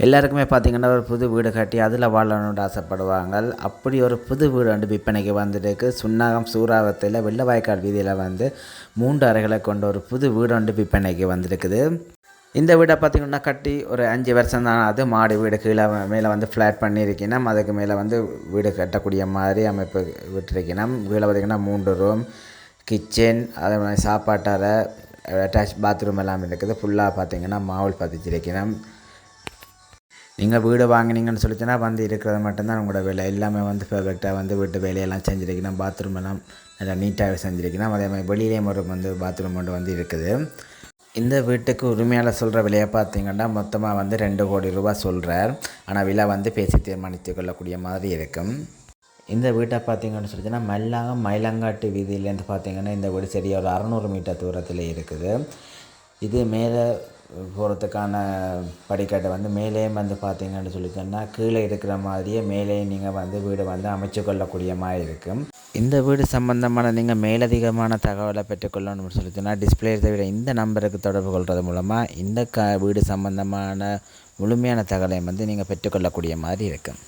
எல்லாருக்குமே பார்த்திங்கன்னா ஒரு புது வீடு கட்டி அதில் வாழணும்னு ஆசைப்படுவாங்க. அப்படி ஒரு புது வீடு வந்து விற்பனைக்கு வந்துருக்கு. சுன்னாகம் சூறாவத்தில் வெள்ளவாய்க்கால் வீதியில் வந்து 3 அறைகளை கொண்ட ஒரு புது வீடு வந்து விற்பனைக்கு வந்திருக்குது. இந்த வீடை பார்த்திங்கன்னா கட்டி ஒரு 5 வருஷம் தான். அது மாடி வீடு கீழே மேலே வந்து ஃப்ளாட் பண்ணியிருக்கணும். அதுக்கு மேலே வந்து வீடு கட்டக்கூடிய மாதிரி அமைப்பு விட்டுருக்கணும். கீழே பார்த்திங்கன்னா 3 ரூம், கிச்சன், அதே மாதிரி சாப்பாட்டறை, அட்டாச் பாத்ரூம் எல்லாம் இருக்குது. ஃபுல்லாக பார்த்திங்கன்னா மாவுல் பதிச்சிருக்கணும். நீங்கள் வீடு வாங்கினீங்கன்னு சொல்லிச்சுன்னா வந்து இருக்கிறது மட்டும்தான் உங்களோட வேலை. எல்லாமே வந்து பெர்ஃபெக்டாக வந்து வீட்டு வேலையெல்லாம் செஞ்சுருக்கணும். பாத்ரூம் எல்லாம் நல்லா நீட்டாக செஞ்சுருக்கணும். அதே மாதிரி வெளியிலேயும் ஒரு வந்து பாத்ரூம் ஒன்று வந்து இருக்குது. இந்த வீட்டுக்கு உரிமையாளர் சொல்கிற விலையை பார்த்திங்கன்னா மொத்தமாக வந்து 2 கோடி ரூபாய் சொல்கிறார். ஆனால் விலை வந்து பேசி தீர்மானித்து கொள்ளக்கூடிய மாதிரி இருக்கும். இந்த வீட்டை பார்த்திங்கன்னு சொல்லிச்சுன்னா மயிலங்காட்டு வீதியிலேருந்து பார்த்திங்கன்னா இந்த வீடு சரியாக ஒரு 600 மீட்டர் தூரத்தில் இருக்குது. இது மேலே போகிறதுக்கான படிக்கட்டை வந்து மேலே வந்து பார்த்திங்கன்னு சொல்லிச்சோன்னா கீழே இருக்கிற மாதிரியே மேலே நீங்கள் வந்து வீடு வந்து அமைச்சு கொள்ளக்கூடிய மாதிரி இருக்கும். இந்த வீடு சம்பந்தமான நீங்கள் மேலதிகமான தகவலை பெற்றுக்கொள்ளணும்னு சொல்லிச்சோன்னா டிஸ்பிளே தவிர இந்த நம்பருக்கு தொடர்பு கொள்வது மூலமாக இந்த வீடு சம்பந்தமான முழுமையான தகவலை வந்து நீங்கள் பெற்றுக்கொள்ளக்கூடிய மாதிரி இருக்கும்.